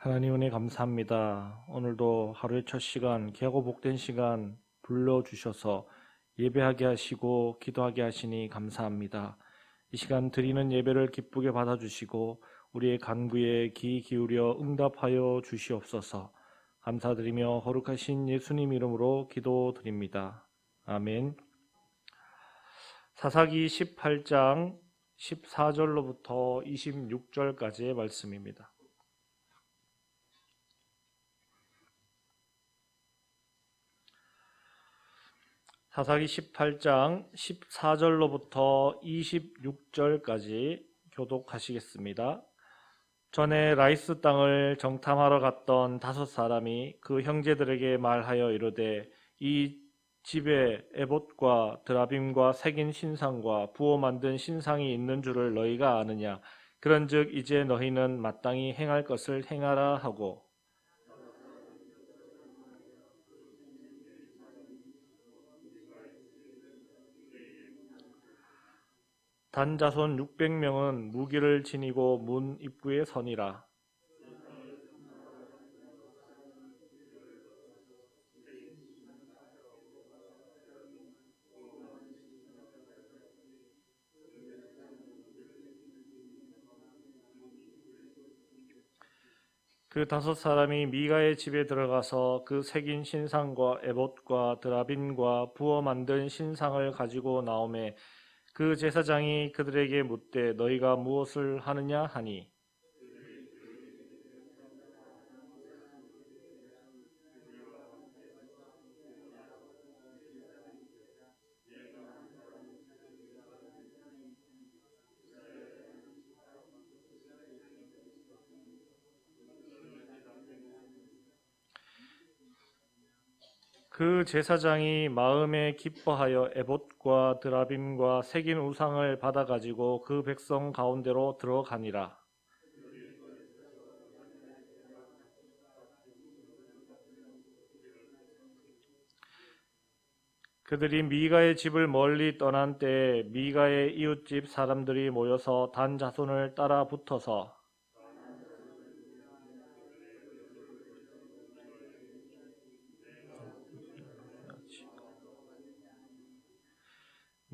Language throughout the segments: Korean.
하나님 은혜 감사합니다. 오늘도 하루의 첫 시간, 귀하고 복된 시간 불러주셔서 예배하게 하시고 기도하게 하시니 감사합니다. 이 시간 드리는 예배를 기쁘게 받아주시고 우리의 간구에 귀 기울여 응답하여 주시옵소서. 감사드리며 거룩하신 예수님 이름으로 기도드립니다. 아멘. 사사기 18장 14절로부터 26절까지의 말씀입니다. 사사기 18장 14절로부터 26절까지 교독하시겠습니다. 전에 라이스 땅을 정탐하러 갔던 5사람이 그 형제들에게 말하여 이르되 이 집에 에봇과 드라빔과 새긴 신상과 부어 만든 신상이 있는 줄을 너희가 아느냐. 그런즉 이제 너희는 마땅히 행할 것을 행하라 하고 단 자손 600명은 무기를 지니고 문 입구에 서니라. 그 5사람이 미가의 집에 들어가서 그 새긴 신상과 에봇과 드라빈과 부어 만든 신상을 가지고 나오매 그 제사장이 그들에게 묻되 너희가 무엇을 하느냐 하니 그 제사장이 마음에 기뻐하여 에봇과 드라빔과 새긴 우상을 받아가지고 그 백성 가운데로 들어가니라. 그들이 미가의 집을 멀리 떠난 때에 미가의 이웃집 사람들이 모여서 단 자손을 따라 붙어서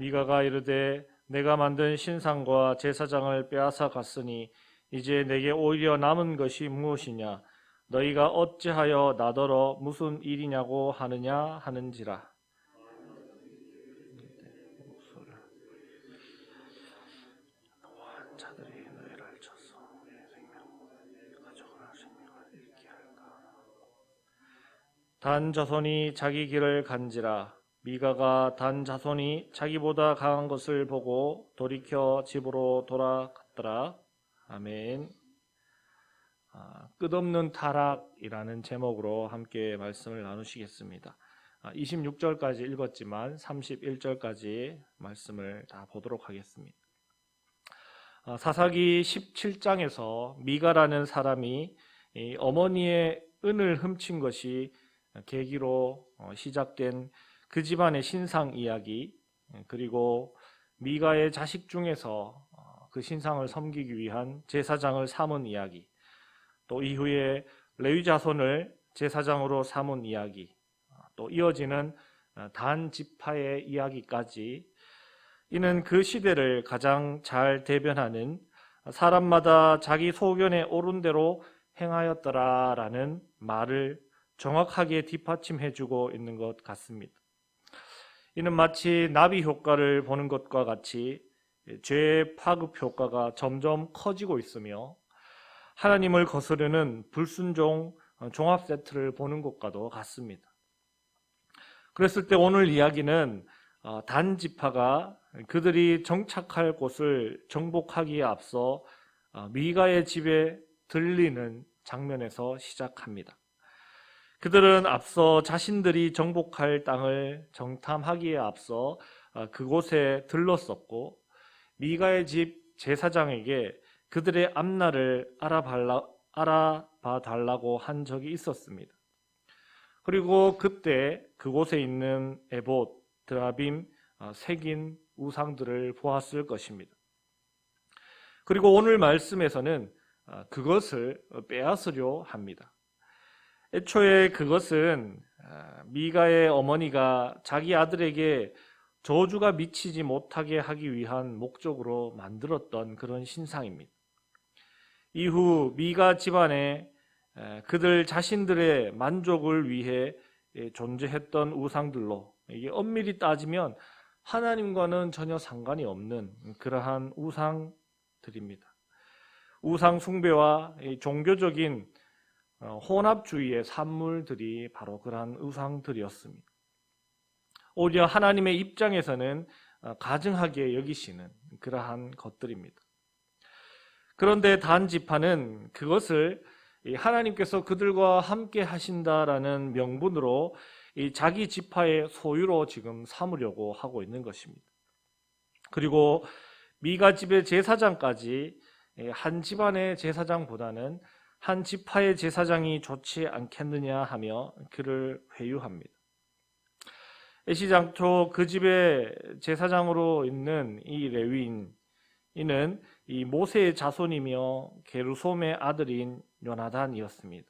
미가가 이르되 내가 만든 신상과 제사장을 빼앗아 갔으니 이제 내게 오히려 남은 것이 무엇이냐 너희가 어찌하여 나더러 무슨 일이냐고 하느냐 하는지라. 단 자손이 자기 길을 간지라. 미가가 단 자손이 자기보다 강한 것을 보고 돌이켜 집으로 돌아갔더라. 아멘. 끝없는 타락이라는 제목으로 함께 말씀을 나누시겠습니다. 26절까지 읽었지만 31절까지 말씀을 다 보도록 하겠습니다. 사사기 17장에서 미가라는 사람이 어머니의 은을 훔친 것이 계기로 시작된 그 집안의 신상 이야기, 그리고 미가의 자식 중에서 그 신상을 섬기기 위한 제사장을 삼은 이야기, 또 이후에 레위 자손을 제사장으로 삼은 이야기, 또 이어지는 단 지파의 이야기까지 이는 그 시대를 가장 잘 대변하는 사람마다 자기 소견에 옳은 대로 행하였더라라는 말을 정확하게 뒷받침해주고 있는 것 같습니다. 이는 마치 나비 효과를 보는 것과 같이 죄의 파급 효과가 점점 커지고 있으며 하나님을 거스르는 불순종 종합 세트를 보는 것과도 같습니다. 그랬을 때 오늘 이야기는 단 지파가 그들이 정착할 곳을 정복하기에 앞서 미가의 집에 들리는 장면에서 시작합니다. 그들은 앞서 자신들이 정복할 땅을 정탐하기에 앞서 그곳에 들렀었고 미가의 집 제사장에게 그들의 앞날을 알아봐 달라고 한 적이 있었습니다. 그리고 그때 그곳에 있는 에봇, 드라빔, 새긴 우상들을 보았을 것입니다. 그리고 오늘 말씀에서는 그것을 빼앗으려 합니다. 애초에 그것은 미가의 어머니가 자기 아들에게 저주가 미치지 못하게 하기 위한 목적으로 만들었던 그런 신상입니다. 이후 미가 집안에 그들 자신들의 만족을 위해 존재했던 우상들로, 이게 엄밀히 따지면 하나님과는 전혀 상관이 없는 그러한 우상들입니다. 우상 숭배와 종교적인 혼합주의의 산물들이 바로 그러한 우상들이었습니다. 오히려 하나님의 입장에서는 가증하게 여기시는 그러한 것들입니다. 그런데 단 지파는 그것을 하나님께서 그들과 함께 하신다라는 명분으로 자기 지파의 소유로 지금 삼으려고 하고 있는 것입니다. 그리고 미가 집의 제사장까지 한 집안의 제사장보다는 한 지파의 제사장이 좋지 않겠느냐 하며 그를 회유합니다. 애시장초 그 집의 제사장으로 있는 이 레위인, 이는 이 모세의 자손이며 게르솜의 아들인 요나단이었습니다.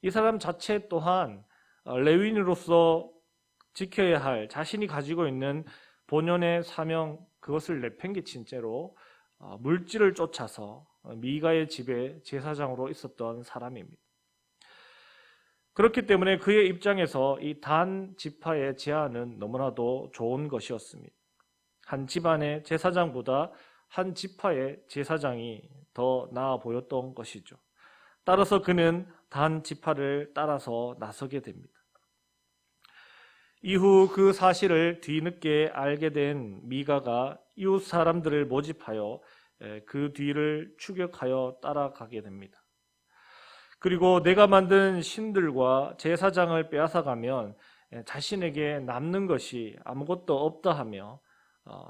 이 사람 자체 또한 레위인으로서 지켜야 할 자신이 가지고 있는 본연의 사명, 그것을 내팽개친 채로 물질을 쫓아서 미가의 집에 제사장으로 있었던 사람입니다. 그렇기 때문에 그의 입장에서 이 단 지파의 제안은 너무나도 좋은 것이었습니다. 한 집안의 제사장보다 한 지파의 제사장이 더 나아 보였던 것이죠. 따라서 그는 단 지파를 따라서 나서게 됩니다. 이후 그 사실을 뒤늦게 알게 된 미가가 이웃 사람들을 모집하여 그 뒤를 추격하여 따라가게 됩니다. 그리고 내가 만든 신들과 제사장을 빼앗아가면 자신에게 남는 것이 아무것도 없다 하며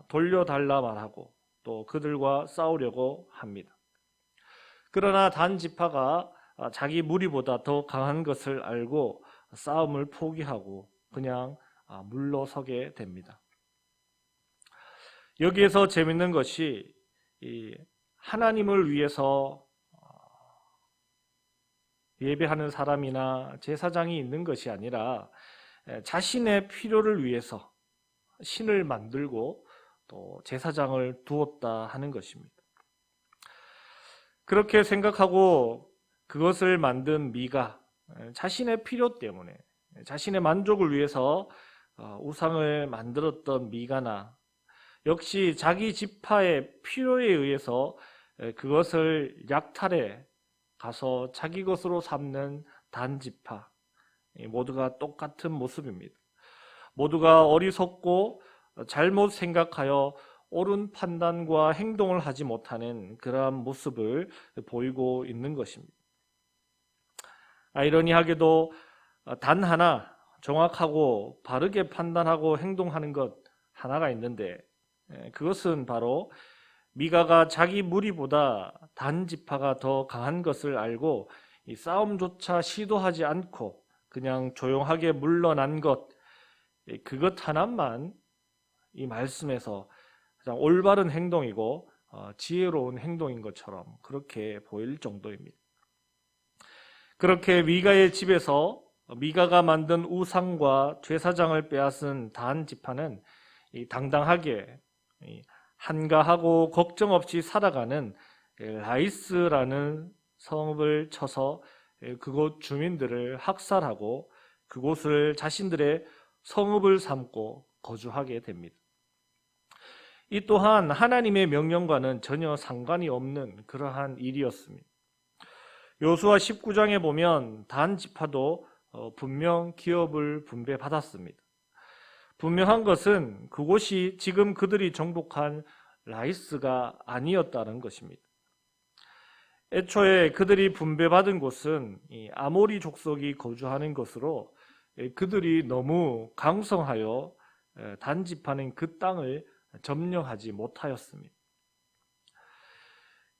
돌려달라 말하고 또 그들과 싸우려고 합니다. 그러나 단 지파가 자기 무리보다 더 강한 것을 알고 싸움을 포기하고 그냥 물러서게 됩니다. 여기에서 재밌는 것이 하나님을 위해서 예배하는 사람이나 제사장이 있는 것이 아니라 자신의 필요를 위해서 신을 만들고 또 제사장을 두었다 하는 것입니다. 그렇게 생각하고 그것을 만든 미가 자신의 필요 때문에, 자신의 만족을 위해서 우상을 만들었던 미가나 역시 자기 지파의 필요에 의해서 그것을 약탈해 가서 자기 것으로 삼는 단 지파, 모두가 똑같은 모습입니다. 모두가 어리석고 잘못 생각하여 옳은 판단과 행동을 하지 못하는 그러한 모습을 보이고 있는 것입니다. 아이러니하게도 단 하나 정확하고 바르게 판단하고 행동하는 것 하나가 있는데, 그것은 바로 미가가 자기 무리보다 단 지파가 더 강한 것을 알고 이 싸움조차 시도하지 않고 그냥 조용하게 물러난 것, 그것 하나만 이 말씀에서 가장 올바른 행동이고 지혜로운 행동인 것처럼 그렇게 보일 정도입니다. 그렇게 미가의 집에서 미가가 만든 우상과 제사장을 빼앗은 단 지파는 당당하게 한가하고 걱정 없이 살아가는 라이스라는 성읍을 쳐서 그곳 주민들을 학살하고 그곳을 자신들의 성읍을 삼고 거주하게 됩니다. 이 또한 하나님의 명령과는 전혀 상관이 없는 그러한 일이었습니다. 여호수아 19장에 보면 단 지파도 분명 기업을 분배받았습니다. 분명한 것은 그곳이 지금 그들이 정복한 라이스가 아니었다는 것입니다. 애초에 그들이 분배받은 곳은 이 아모리 족속이 거주하는 것으로 그들이 너무 강성하여 단 지파는 그 땅을 점령하지 못하였습니다.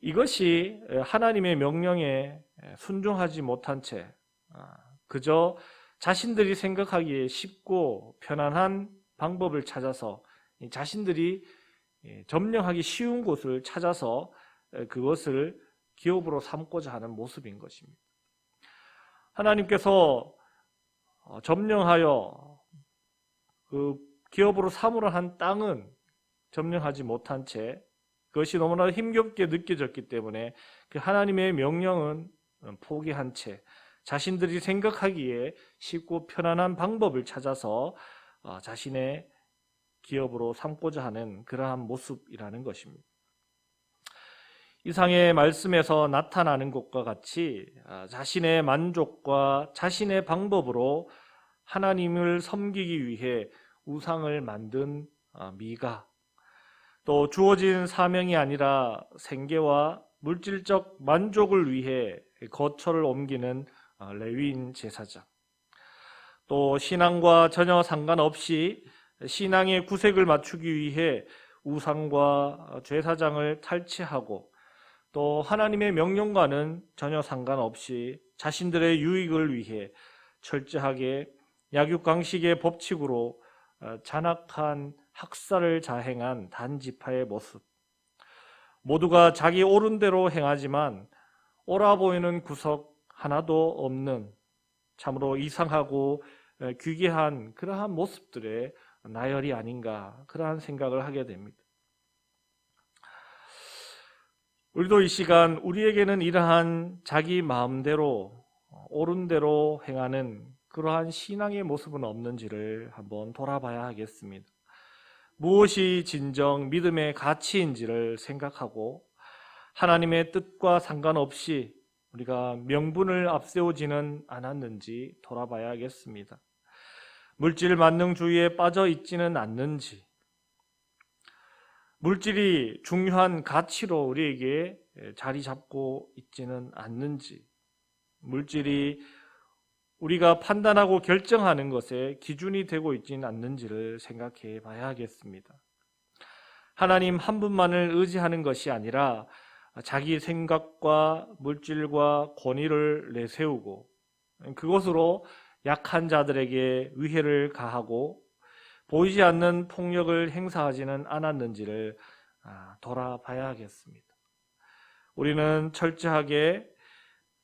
이것이 하나님의 명령에 순종하지 못한 채 그저 자신들이 생각하기에 쉽고 편안한 방법을 찾아서 자신들이 점령하기 쉬운 곳을 찾아서 그것을 기업으로 삼고자 하는 모습인 것입니다. 하나님께서 점령하여 그 기업으로 삼으려 한 땅은 점령하지 못한 채 그것이 너무나 힘겹게 느껴졌기 때문에 그 하나님의 명령은 포기한 채 자신들이 생각하기에 쉽고 편안한 방법을 찾아서 자신의 기업으로 삼고자 하는 그러한 모습이라는 것입니다. 이상의 말씀에서 나타나는 것과 같이 자신의 만족과 자신의 방법으로 하나님을 섬기기 위해 우상을 만든 미가, 또 주어진 사명이 아니라 생계와 물질적 만족을 위해 거처를 옮기는 레위인 제사장, 또 신앙과 전혀 상관없이 신앙의 구색을 맞추기 위해 우상과 제사장을 탈취하고 또 하나님의 명령과는 전혀 상관없이 자신들의 유익을 위해 철저하게 약육강식의 법칙으로 잔악한 학살을 자행한 단지파의 모습, 모두가 자기 옳은 대로 행하지만 옳아 보이는 구석 하나도 없는 참으로 이상하고 귀괴한 그러한 모습들의 나열이 아닌가, 그러한 생각을 하게 됩니다. 우리도 이 시간 우리에게는 이러한 자기 마음대로 옳은 대로 행하는 그러한 신앙의 모습은 없는지를 한번 돌아봐야 하겠습니다. 무엇이 진정 믿음의 가치인지를 생각하고 하나님의 뜻과 상관없이 우리가 명분을 앞세우지는 않았는지 돌아봐야겠습니다. 물질 만능주의에 빠져 있지는 않는지, 물질이 중요한 가치로 우리에게 자리 잡고 있지는 않는지, 물질이 우리가 판단하고 결정하는 것에 기준이 되고 있지는 않는지를 생각해 봐야 하겠습니다. 하나님 한 분만을 의지하는 것이 아니라 자기 생각과 물질과 권위를 내세우고 그것으로 약한 자들에게 위해를 가하고 보이지 않는 폭력을 행사하지는 않았는지를 돌아봐야 하겠습니다. 우리는 철저하게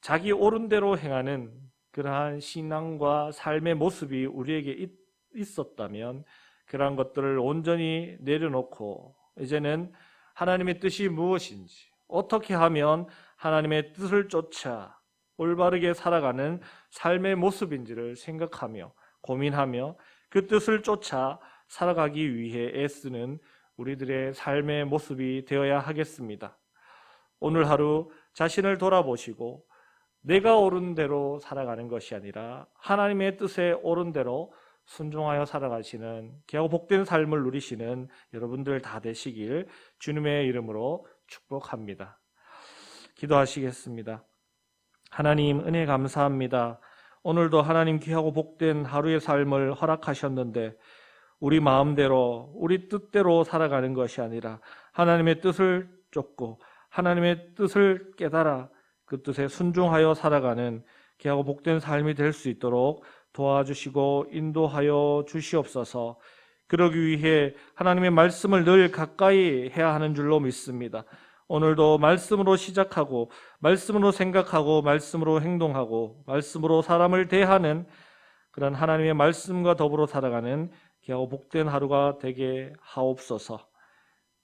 자기 옳은 대로 행하는 그러한 신앙과 삶의 모습이 우리에게 있었다면 그러한 것들을 온전히 내려놓고 이제는 하나님의 뜻이 무엇인지, 어떻게 하면 하나님의 뜻을 쫓아 올바르게 살아가는 삶의 모습인지를 생각하며 고민하며 그 뜻을 쫓아 살아가기 위해 애쓰는 우리들의 삶의 모습이 되어야 하겠습니다. 오늘 하루 자신을 돌아보시고 내가 옳은 대로 살아가는 것이 아니라 하나님의 뜻에 옳은 대로 순종하여 살아가시는 귀하고 복된 삶을 누리시는 여러분들 다 되시길 주님의 이름으로 축복합니다. 기도하시겠습니다. 하나님 은혜 감사합니다. 오늘도 하나님 귀하고 복된 하루의 삶을 허락하셨는데 우리 마음대로 우리 뜻대로 살아가는 것이 아니라 하나님의 뜻을 쫓고 하나님의 뜻을 깨달아 그 뜻에 순종하여 살아가는 귀하고 복된 삶이 될 수 있도록 도와주시고 인도하여 주시옵소서. 그러기 위해 하나님의 말씀을 늘 가까이 해야 하는 줄로 믿습니다. 오늘도 말씀으로 시작하고 말씀으로 생각하고 말씀으로 행동하고 말씀으로 사람을 대하는 그런 하나님의 말씀과 더불어 살아가는 귀하고 복된 하루가 되게 하옵소서.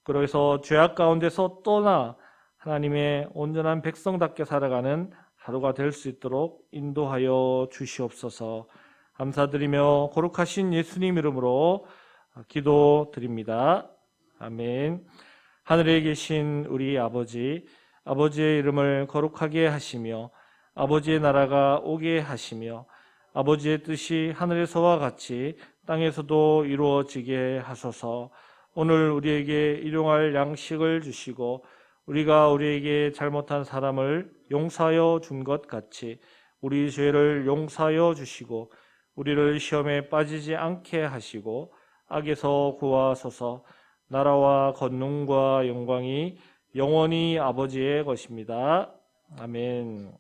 그래서 죄악 가운데서 떠나 하나님의 온전한 백성답게 살아가는 하루가 될 수 있도록 인도하여 주시옵소서. 감사드리며 거룩하신 예수님 이름으로 기도드립니다. 아멘. 하늘에 계신 우리 아버지, 아버지의 이름을 거룩하게 하시며 아버지의 나라가 오게 하시며 아버지의 뜻이 하늘에서와 같이 땅에서도 이루어지게 하소서. 오늘 우리에게 일용할 양식을 주시고 우리가 우리에게 잘못한 사람을 용서하여 준 것 같이 우리 죄를 용서하여 주시고 우리를 시험에 빠지지 않게 하시고 악에서 구하소서. 나라와 권능과 영광이 영원히 아버지의 것입니다. 아멘.